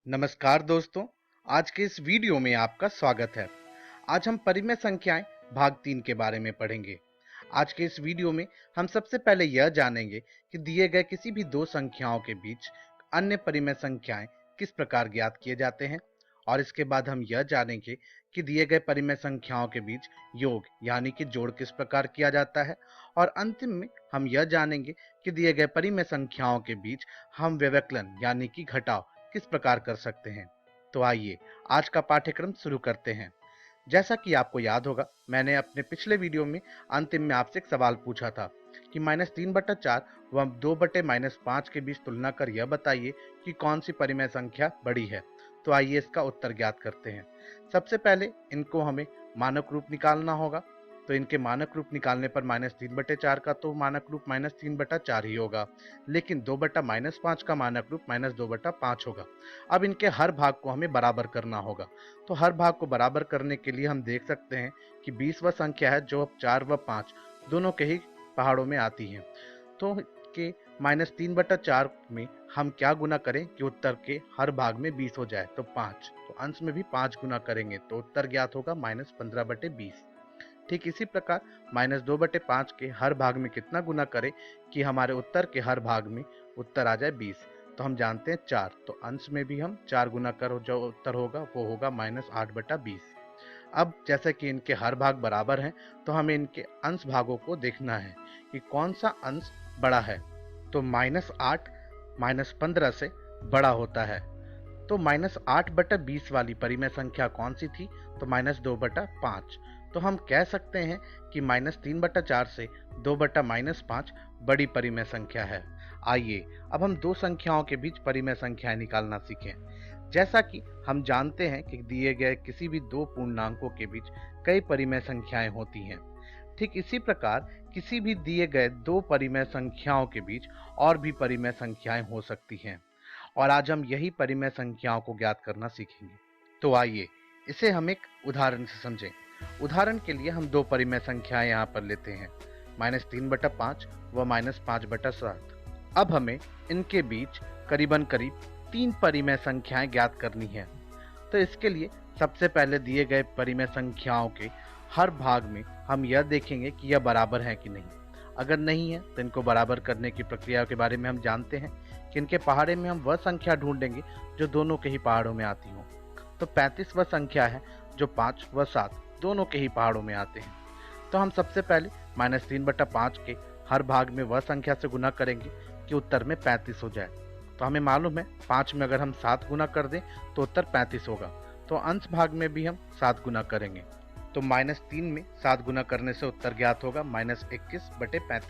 नमस्कार दोस्तों। आज के इस वीडियो में आपका स्वागत है। आज हम परिमेय संख्याएं भाग 3 के बारे में पढ़ेंगे। आज के इस वीडियो में हम सबसे पहले यह जानेंगे कि दिए गए किसी भी दो संख्याओं के बीच अन्य परिमेय संख्याएं किस प्रकार ज्ञात किए जाते हैं, और इसके बाद हम यह जानेंगे कि दिए गए परिमेय संख्याओं के बीच योग यानी कि जोड़ किस प्रकार किया जाता है, और अंतिम में हम यह जानेंगे कि दिए गए परिमेय संख्याओं के बीच हम व्यवकलन यानी कि घटाव किस प्रकार कर सकते हैं। तो आइए आज का पाठ्यक्रम शुरू करते हैं। जैसा कि आपको याद होगा, मैंने अपने पिछले वीडियो में अंतिम में आपसे एक सवाल पूछा था कि -3/4 व 2/-5 के बीच तुलना कर यह बताइए कि कौन सी परिमेय संख्या बड़ी है। तो आइए इसका उत्तर ज्ञात करते हैं। सबसे पहले इनको हमें मानक रूप निकालना होगा। तो इनके मानक रूप निकालने पर -3/4 का तो मानक रूप -3/4 ही होगा, लेकिन 2/-5 का मानक रूप -2/5 होगा। अब इनके हर भाग को हमें बराबर करना होगा। तो हर भाग को बराबर करने के लिए हम देख सकते हैं कि 20 वह संख्या है जो अब 4 व 5 दोनों के ही पहाड़ों में आती है। तो के -3/4 में हम क्या गुना करें कि उत्तर के हर भाग में 20 हो जाए, तो 5। तो अंश में भी 5 गुना करेंगे तो उत्तर ज्ञात होगा -15/20। ठीक इसी प्रकार -2/5 के हर भाग में कितना गुना करें कि हमारे उत्तर के हर भाग में उत्तर आ जाए 20। तो हम जानते हैं 4, तो अंश में भी हम 4 गुना कर जो उत्तर होगा वो होगा -8/20। अब जैसे कि इनके हर भाग बराबर हैं, तो हमें इनके अंश भागों को देखना है कि कौन सा अंश बड़ा है। तो -8 -15 से बड़ा होता है। तो -8/20 वाली परिमेय संख्या कौन सी थी? तो -2/5। तो हम कह सकते हैं कि -3/4 से 2/-5 बड़ी परिमेय संख्या है। आइए अब हम दो संख्याओं के बीच परिमेय संख्याएं निकालना सीखें। जैसा कि हम जानते हैं कि दिए गए किसी भी दो पूर्णांकों के बीच कई परिमेय संख्याएं होती हैं। ठीक इसी प्रकार किसी भी दिए गए दो परिमेय संख्याओं के बीच और भी परिमेय संख्याएं हो सकती हैं, और आज हम यही परिमेय संख्याओं को ज्ञात करना सीखेंगे। तो आइए इसे हम एक उदाहरण से समझें। उदाहरण के लिए हम दो परिमेय संख्याएं यहाँ पर लेते हैं, -3/5 व -5/7। अब हमें इनके बीच करीबन करीब 3 परिमेय संख्याएं ज्ञात करनी है। तो इसके लिए सबसे पहले दिए गए परिमेय संख्याओं के हर भाग में हम यह देखेंगे कि यह बराबर है कि नहीं। अगर नहीं है तो इनको बराबर करने की प्रक्रिया के बारे में हम जानते हैं कि इनके पहाड़े में हम वह संख्या ढूंढेंगे जो दोनों के ही पहाड़ों में आती हो। तो 35 वह संख्या है जो 5 व 7 दोनों के ही पहाड़ों में आते हैं। तो हम सबसे पहले -3/5 के हर भाग में वह संख्या से गुना करेंगे कि उत्तर में 35 हो जाए। तो हमें मालूम है 5 में अगर हम 7 गुना कर दें तो उत्तर 35 होगा। तो अंश भाग में भी हम 7 गुना करेंगे। तो -3 में 7 गुना करने से उत्तर ज्ञात होगा -21/35।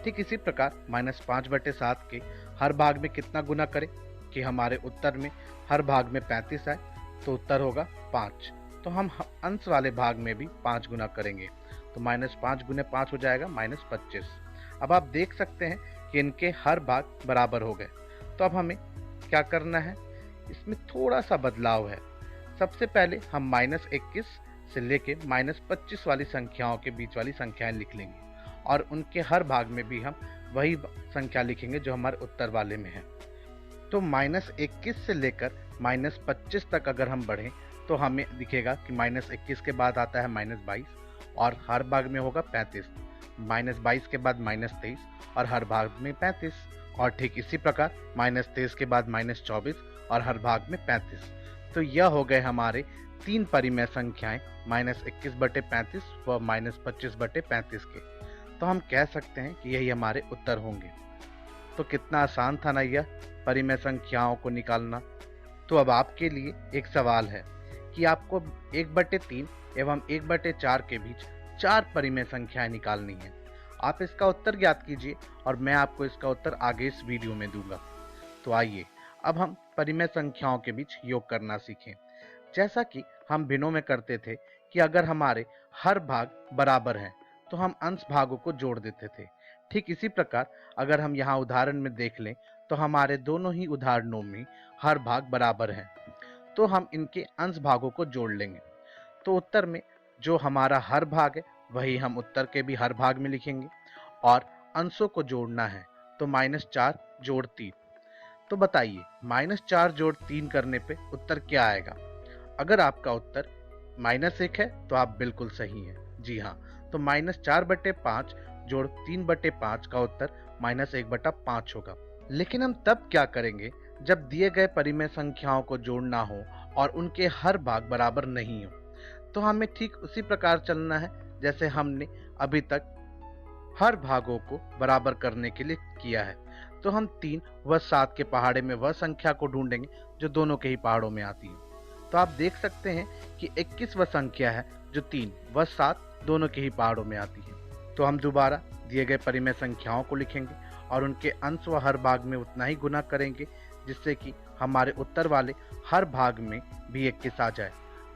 ठीक इसी प्रकार -5/7 के हर भाग में कितना गुना करें कि हमारे उत्तर में हर भाग में 35 आए, तो उत्तर होगा 5। तो हम अंश वाले भाग में भी 5 गुना करेंगे, तो -5 गुने 5 हो जाएगा -25। अब आप देख सकते हैं कि इनके हर भाग बराबर हो गए। तो अब हमें क्या करना है, इसमें थोड़ा सा बदलाव है। सबसे पहले हम -21 से लेके -25 वाली संख्याओं के बीच वाली संख्याएं लिख लेंगे, और उनके हर भाग में भी हम वही संख्या लिखेंगे जो हमारे उत्तर वाले में है। तो -21 से लेकर -25 तक अगर हम बढ़ें तो हमें दिखेगा कि -21 के बाद आता है -22, और हर भाग में होगा 35। -22 के बाद -23 और हर भाग में 35, और ठीक इसी प्रकार -23 के बाद -24 और हर भाग में 35। तो यह हो गए हमारे 3 परिमेय संख्याएं -21/35 व -25/35 के। तो हम कह सकते हैं कि यही हमारे उत्तर होंगे। तो कितना आसान था ना यह परिमेय संख्याओं को निकालना। तो अब आपके लिए एक सवाल है कि आपको 1/3 एवं 1/4 के बीच 4 परिमेय संख्याएं निकालनी है। आप इसका उत्तर ज्ञात कीजिए और मैं आपको इसका उत्तर आगे इस वीडियो में दूंगा। तो आइए अब हम परिमेय संख्याओं के बीच योग करना सीखें। जैसा कि हम भिन्नों में करते थे कि अगर हमारे हर भाग बराबर हैं तो हम अंश भागों को जोड़ देते थे। ठीक इसी प्रकार अगर हम यहाँ उदाहरण में देख लें तो हमारे दोनों ही उदाहरणों में हर भाग बराबर हैं, तो हम इनके अंश भागों को जोड़ लेंगे। तो उत्तर में जो हमारा हर भाग है वही हम उत्तर के भी हर भाग में लिखेंगे, और अंशों को जोड़ना है तो -4 जोड़ 3। तो बताइए -4 जोड़ 3 करने पे उत्तर क्या आएगा? अगर आपका उत्तर -1 है तो आप बिल्कुल सही हैं। जी हाँ, तो -4/5 जोड़ 3/5 का उत्तर -1/5 होगा। लेकिन हम तब क्या करेंगे जब दिए गए परिमेय संख्याओं को जोड़ना हो और उनके हर भाग बराबर नहीं हो? तो हमें ठीक उसी प्रकार चलना है जैसे हमने अभी तक हर भागों को बराबर करने के लिए किया है। तो हम 3 व 7 के पहाड़े में वह संख्या को ढूंढेंगे जो दोनों के ही पहाड़ों में आती है। तो आप देख सकते हैं कि 21 वह संख्या है जो 3 व 7 दोनों के ही पहाड़ों में आती है। तो हम दोबारा दिए गए परिमेय संख्याओं को लिखेंगे और उनके अंश व हर भाग में उतना ही गुना करेंगे जिससे कि हमारे उत्तर वाले हर भाग में भी 21 आ जाए।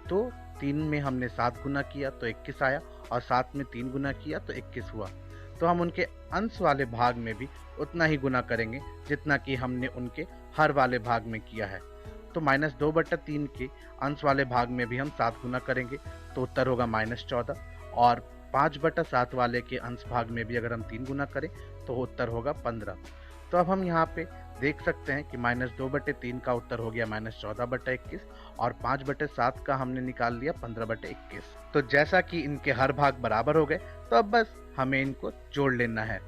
तो 3 में हमने 7 गुना किया तो 21 आया और 7 में 3 गुना किया तो 21 हुआ। तो हम उनके अंश वाले भाग में भी उतना ही गुना करेंगे जितना कि हमने उनके हर वाले भाग में किया है। तो -2/3 के अंश वाले भाग में भी हम 7 गुना करेंगे तो उत्तर होगा -14 और 5/7 वाले के अंश भाग में भी अगर हम 3 गुना करें तो उत्तर होगा 15। तो अब हम यहाँ पे देख सकते हैं कि -2/3 का उत्तर हो गया -14/21 और 5/7 का हमने निकाल लिया 15/21। तो जैसा कि इनके हर भाग बराबर हो गए तो अब बस हमें इनको जोड़ लेना है।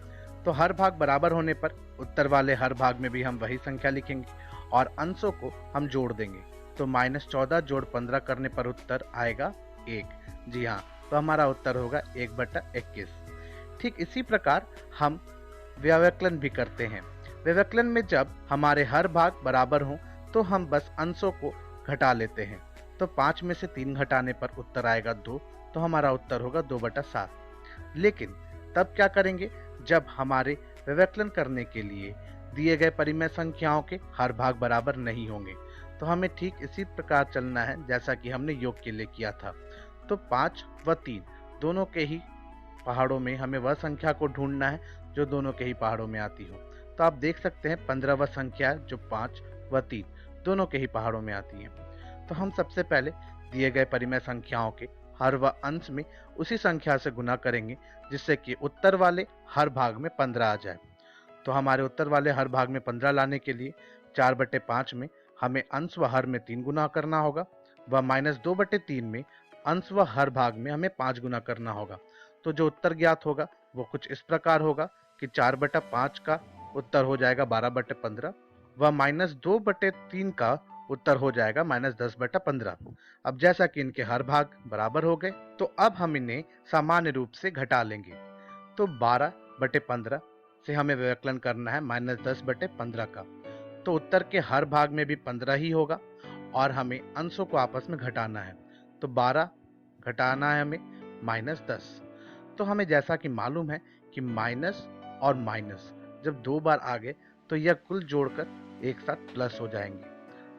तो हर भाग बराबर होने पर उत्तर वाले हर भाग में भी हम वही संख्या लिखेंगे और अंशों को हम जोड़ देंगे। तो -14 जोड़ 15 करने पर उत्तर आएगा 1। जी हाँ, तो हमारा उत्तर होगा 1/21। ठीक इसी प्रकार हम व्यवकलन भी करते हैं। व्यवकलन में जब हमारे हर भाग बराबर हों तो हम बस अंशों को घटा लेते हैं। तो 5 में से 3 घटाने पर उत्तर आएगा 2, तो हमारा उत्तर होगा 2/7। लेकिन तब क्या करेंगे जब हमारे व्यवकलन करने के लिए दिए गए परिमेय संख्याओं के हर भाग बराबर नहीं होंगे? तो हमें ठीक इसी प्रकार चलना है जैसा कि हमने योग के लिए किया था। तो 5 व 3 दोनों के ही पहाड़ों में हमें वह संख्या को ढूंढना है जो दोनों के ही पहाड़ों में आती हो। तो आप देख सकते हैं 15 वह संख्या है जो 5 व 3 दोनों के ही पहाड़ों में आती है। तो हम सबसे पहले दिए गए परिमेय संख्याओं के हर व अंश में उसी संख्या से गुना करेंगे जिससे कि उत्तर वाले हर भाग में 15 आ जाए। तो हमारे उत्तर वाले हर भाग में 15 लाने के लिए 4/5 में हमें अंश व हर में 3 गुना करना होगा व -2/3 में अंश व हर भाग में हमें 5 गुना करना होगा। तो जो उत्तर ज्ञात होगा वो कुछ इस प्रकार होगा कि 4/5 का उत्तर हो जाएगा 12/15 व -2/3 का उत्तर हो जाएगा -10/15। अब जैसा कि इनके हर भाग बराबर हो गए तो अब हम इन्हें सामान्य रूप से घटा लेंगे। तो 12/15 से हमें व्यवकलन करना है -10/15 का। तो उत्तर के हर भाग में भी 15 ही होगा और हमें अंशों को आपस में घटाना है। तो 12 घटाना है हमें -10। तो हमें जैसा कि मालूम है कि माइनस और माइनस जब 2 बार आ गए तो यह कुल जोड़कर एक साथ प्लस हो जाएंगे।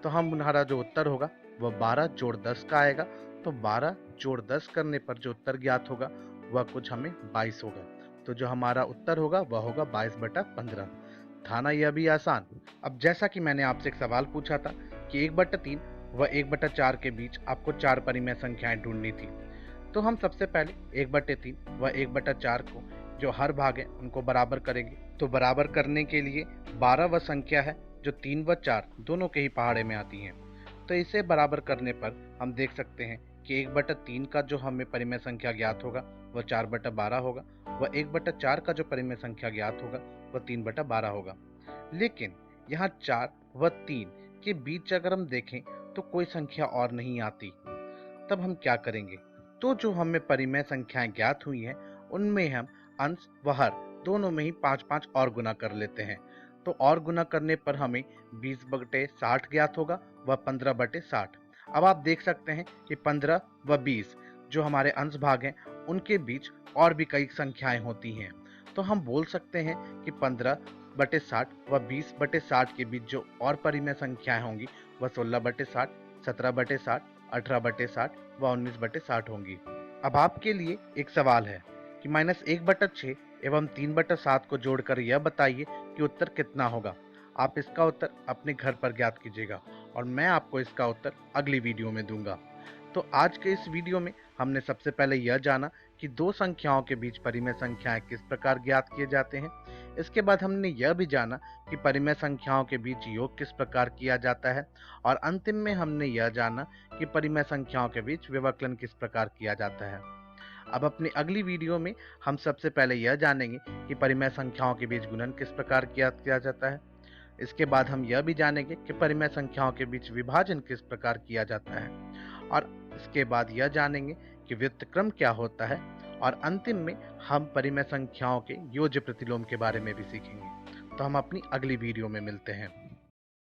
तो हमारा जो उत्तर होगा वह 12 जोड़ 10 का आएगा। तो 12 जोड़ 10 करने पर जो उत्तर ज्ञात होगा वह कुछ हमें 22 होगा। तो जो हमारा उत्तर होगा वह होगा 22/15। था ना यह भी आसान? अब जैसा कि मैंने आपसे एक सवाल पूछा था कि 1/3 व 1/4 के बीच आपको 4 परिमेय संख्याएं ढूंढनी थी। तो हम सबसे पहले 1/3 व 1/4 को जो हर भाग है उनको बराबर करेंगे। तो बराबर करने के लिए 12 व संख्या है जो 3 व 4 दोनों के ही पहाड़े में आती हैं। तो इसे बराबर करने पर हम देख सकते हैं कि 1/3 का जो हमें परिमेय संख्या ज्ञात होगा वह 4/12 होगा व 1/4 का जो परिमेय संख्या ज्ञात होगा वह 3/12 होगा। लेकिन यहाँ 4 व 3 के बीच अगर हम देखें तो कोई संख्या और नहीं आती। तब हम क्या करेंगे? तो जो हमें परिमेय संख्याएं ज्ञात हुई हैं उनमें हम अंश व हर दोनों में ही 5-5 और गुना कर लेते हैं। तो और गुना करने पर हमें 20/60 ज्ञात होगा व 15/60। अब आप देख सकते हैं कि 15 व 20 जो हमारे अंश भाग हैं उनके बीच और भी कई संख्याएं होती हैं। तो हम बोल सकते हैं कि 15/60 व 20/60 के बीच जो और परिमेय संख्याएं होंगी वह 16/60, 17/60, 18/60 व 19/60 होंगी। अब आपके लिए एक सवाल है कि -1/6 एवं 3/7 को जोड़कर यह बताइए कि उत्तर कितना होगा। आप इसका उत्तर अपने घर पर ज्ञात कीजिएगा और मैं आपको इसका उत्तर अगली वीडियो में दूंगा। तो आज के इस वीडियो में हमने सबसे पहले यह जाना कि दो संख्याओं के बीच परिमेय संख्याएं किस प्रकार ज्ञात किए जाते हैं। इसके बाद हमने यह भी जाना कि परिमेय संख्याओं के बीच योग किस प्रकार किया जाता है और अंतिम में हमने यह जाना कि परिमेय संख्याओं के बीच व्यवकलन किस प्रकार किया जाता है। अब अपनी अगली वीडियो में हम सबसे पहले यह जानेंगे कि परिमेय संख्याओं के बीच गुणन किस प्रकार किया जाता है। इसके बाद हम यह भी जानेंगे कि परिमेय संख्याओं के बीच विभाजन किस प्रकार किया जाता है और इसके बाद यह जानेंगे कि व्युत्क्रम क्या होता है और अंतिम में हम परिमेय संख्याओं के योज्य प्रतिलोम के बारे में भी सीखेंगे। तो हम अपनी अगली वीडियो में मिलते हैं।